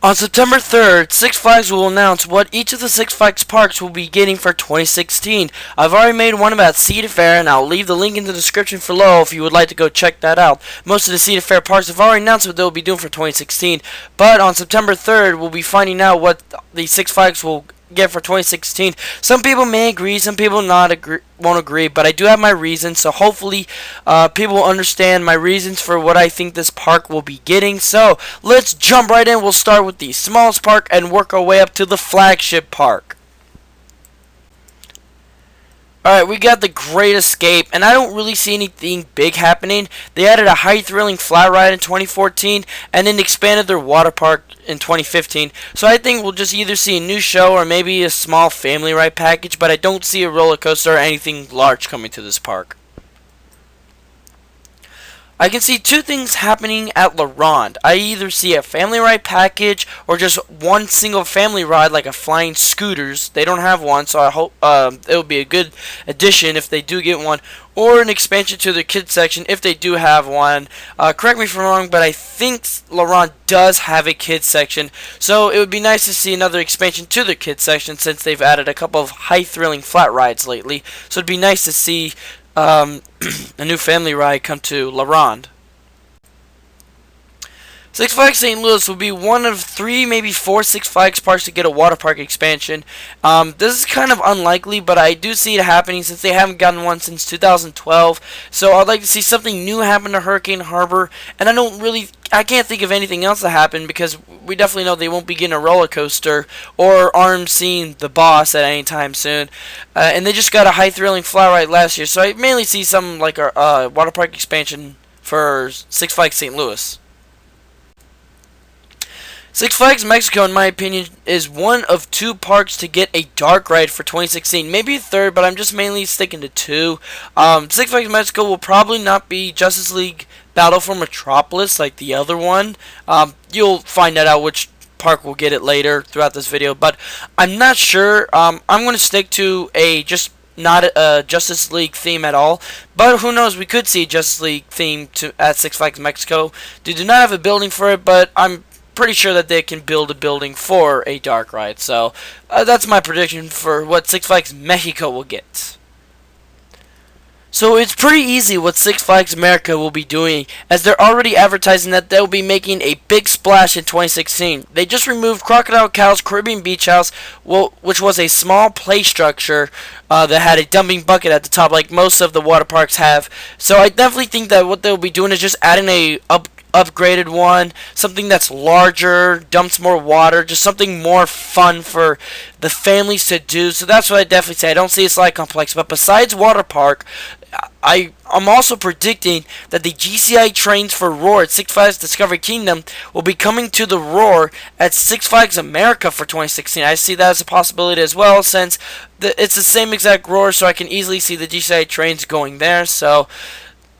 On September 3rd, Six Flags will announce what each of the Six Flags parks will be getting for 2016. I've already made one about Cedar Fair, and I'll leave the link in the description below if you would like to go check that out. Most of the Cedar Fair parks have already announced what they'll be doing for 2016, but on September 3rd, we'll be finding out what the Six Flags will get for 2016. Some people may agree, some people won't agree, but I do have my reasons, so hopefully people will understand my reasons for what I think this park will be getting. So let's jump right in. We'll start with the smallest park and work our way up to the flagship park. Alright, we got the Great Escape, and I don't really see anything big happening. They added a high-thrilling flat ride in 2014, and then expanded their water park in 2015. So I think we'll just either see a new show or maybe a small family ride package, but I don't see a roller coaster or anything large coming to this park. I can see two things happening at Ronde. I either see a family ride package or just one single family ride like a flying scooters. They don't have one, so I hope it will be a good addition if they do get one, or an expansion to the kids section if they do have one. Correct me if I'm wrong, but I think Ronde does have a kids section, so it would be nice to see another expansion to the kids section since they've added a couple of high-thrilling flat rides lately. So it'd be nice to see a new family ride come to Ronde. Six Flags St. Louis will be one of 3, maybe 4 Six Flags parks to get a water park expansion. This is kind of unlikely, but I do see it happening since they haven't gotten one since 2012. So I'd like to see something new happen to Hurricane Harbor, and I can't think of anything else to happen because we definitely know they won't be getting a roller coaster or seeing the boss at any time soon. And they just got a high-thrilling flat ride last year, so I mainly see something like a water park expansion for Six Flags St. Louis. Six Flags Mexico, in my opinion, is one of 2 parks to get a dark ride for 2016. Maybe a third, but I'm just mainly sticking to 2. Six Flags Mexico will probably not be Justice League Battle for Metropolis like the other one. You'll find that out which park will get it later throughout this video, but I'm not sure. I'm going to stick to not a Justice League theme at all, but who knows, we could see a Justice League theme at Six Flags Mexico. They do not have a building for it, but I'm pretty sure that they can build a building for a dark ride. So that's my prediction for what Six Flags Mexico will get. So it's pretty easy what Six Flags America will be doing, as they're already advertising that they'll be making a big splash in 2016. They just removed Crocodile Cow's Caribbean Beach House, which was a small play structure that had a dumping bucket at the top like most of the water parks have. So I definitely think that what they'll be doing is just adding a upgraded one, something that's larger, dumps more water, just something more fun for the families to do. So that's what I definitely say. I don't see a slide complex, but besides water park, I'm also predicting that the GCI trains for Roar at Six Flags Discovery Kingdom will be coming to the Roar at Six Flags America for 2016. I see that as a possibility as well, since it's the same exact Roar, so I can easily see the GCI trains going there. So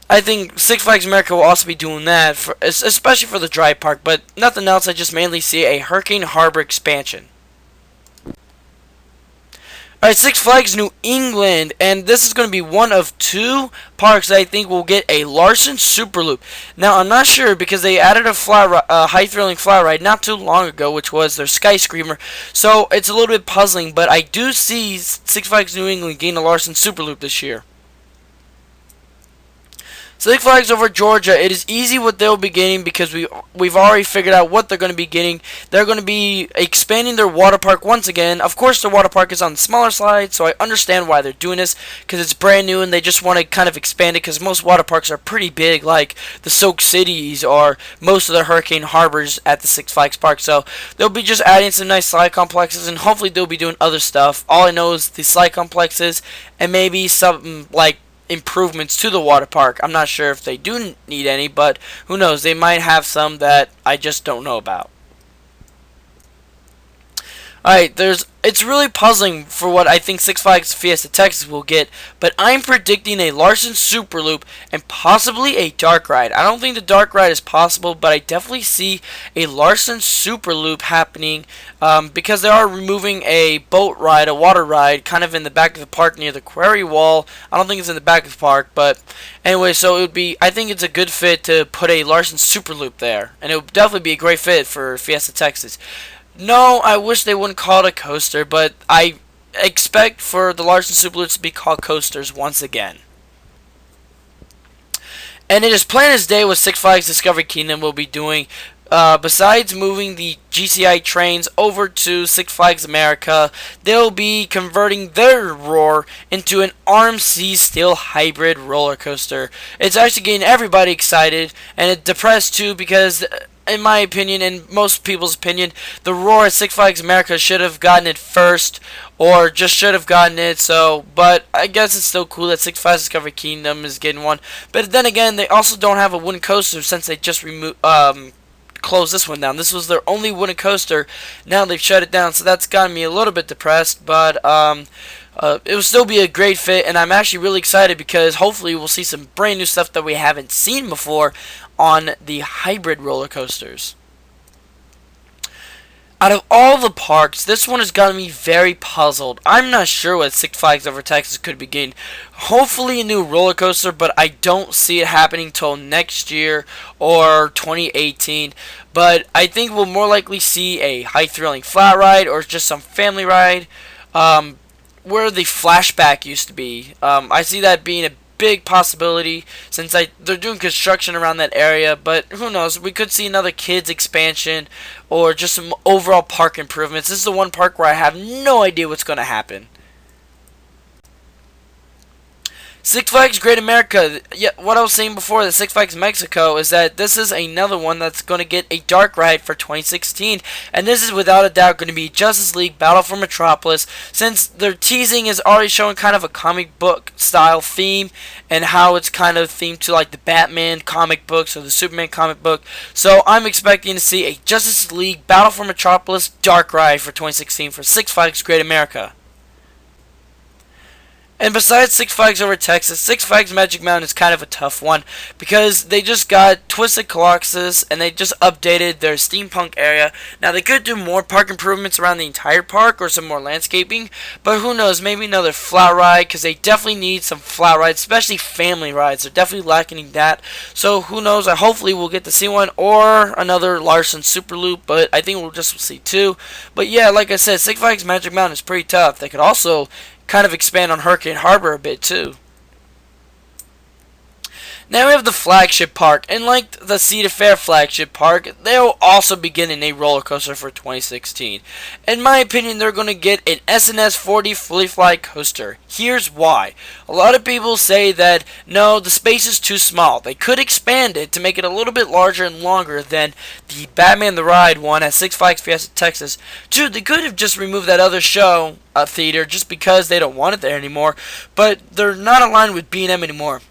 I think Six Flags America will also be doing that, especially for the dry park, but nothing else. I just mainly see a Hurricane Harbor expansion. Alright, Six Flags New England, and this is going to be one of 2 parks that I think will get a Larson Super Loop. Now, I'm not sure because they added a high-thrilling flat ride not too long ago, which was their Sky Screamer, so it's a little bit puzzling, but I do see Six Flags New England getting a Larson Super Loop this year. Six Flags over Georgia, it is easy what they'll be getting because we've already figured out what they're going to be getting. They're going to be expanding their water park once again. Of course, their water park is on the smaller side, so I understand why they're doing this because it's brand new and they just want to kind of expand it because most water parks are pretty big, like the Soak Cities or most of the Hurricane Harbors at the Six Flags Park. So they'll be just adding some nice slide complexes, and hopefully they'll be doing other stuff. All I know is the slide complexes and maybe something like improvements to the water park. I'm not sure if they do need any, but who knows, they might have some that I just don't know about. Alright, it's really puzzling for what I think Six Flags Fiesta Texas will get, but I'm predicting a Larson Super Loop and possibly a Dark Ride. I don't think the Dark Ride is possible, but I definitely see a Larson Super Loop happening because they are removing a boat ride, a water ride, kind of in the back of the park near the quarry wall. I don't think it's in the back of the park, but anyway, so it would be, I think it's a good fit to put a Larson Super Loop there, and it would definitely be a great fit for Fiesta Texas. No, I wish they wouldn't call it a coaster, but I expect for the Larson Super Loops to be called coasters once again. And it is plain as day what Six Flags Discovery Kingdom will be doing. Besides moving the GCI trains over to Six Flags America, they'll be converting their Roar into an RMC steel hybrid roller coaster. It's actually getting everybody excited, and it depressed too because, in my opinion, and most people's opinion, the Roar at Six Flags America should have gotten it first, or just should have gotten it. So, but I guess it's still cool that Six Flags Discovery Kingdom is getting one. But then again, they also don't have a wooden coaster since they just closed this one down. This was their only wooden coaster. Now they've shut it down, so that's gotten me a little bit depressed. But it will still be a great fit, and I'm actually really excited because hopefully we'll see some brand new stuff that we haven't seen before on the hybrid roller coasters. Out of all the parks, this one has gotten me very puzzled. I'm not sure what Six Flags Over Texas could begin. Hopefully a new roller coaster, but I don't see it happening till next year or 2018. But I think we'll more likely see a high thrilling flat ride or just some family ride. Where the flashback used to be. I see that being a big possibility since they're doing construction around that area, but who knows, we could see another kids expansion or just some overall park improvements. This is the one park where I have no idea what's going to happen. Six Flags Great America, yeah, what I was saying before, the Six Flags Mexico, is that this is another one that's going to get a dark ride for 2016, and this is without a doubt going to be Justice League Battle for Metropolis, since their teasing is already showing kind of a comic book style theme, and how it's kind of themed to like the Batman comic books or the Superman comic book. So I'm expecting to see a Justice League Battle for Metropolis dark ride for 2016 for Six Flags Great America. And besides Six Flags Over Texas, Six Flags Magic Mountain is kind of a tough one because they just got Twisted Colossus and they just updated their steampunk area. Now they could do more park improvements around the entire park or some more landscaping, but who knows, maybe another flat ride because they definitely need some flat rides, especially family rides. They're definitely lacking that. So who knows, hopefully we'll get to see one or another Larson Super Loop, but I think we'll just see two. But yeah, like I said, Six Flags Magic Mountain is pretty tough. They could also kind of expand on Hurricane Harbor a bit too. Now we have the flagship park, and like the Cedar Fair flagship park, they will also be getting a roller coaster for 2016. In my opinion, they're going to get an SNS 40 fully fly coaster. Here's why. A lot of people say that no, the space is too small. They could expand it to make it a little bit larger and longer than the Batman the Ride one at Six Flags Fiesta Texas. Two, they could have just removed that other show theater just because they don't want it there anymore, but they're not aligned with B&M anymore.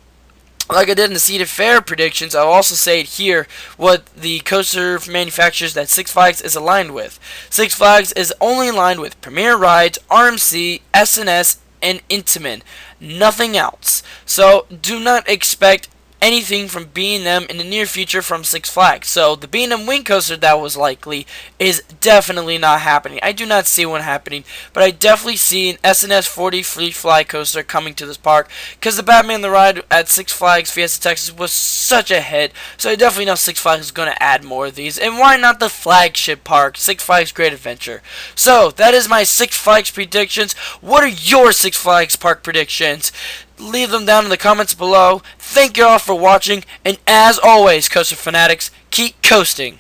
Like I did in the Cedar Fair predictions, I'll also say it here what the coaster manufacturers that Six Flags is aligned with. Six Flags is only aligned with Premier Rides, RMC, SNS, and Intamin. Nothing else. So do not expect anything from B&M in the near future from Six Flags. So the B&M Wing Coaster that was likely is definitely not happening. I do not see one happening, but I definitely see an SNS 40 free fly coaster coming to this park because the Batman the Ride at Six Flags Fiesta Texas was such a hit. So I definitely know Six Flags is going to add more of these. And why not the flagship park, Six Flags Great Adventure? So that is my Six Flags predictions. What are your Six Flags park predictions? Leave them down in the comments below. Thank you all for watching, and as always, Coaster Fanatics, keep coasting.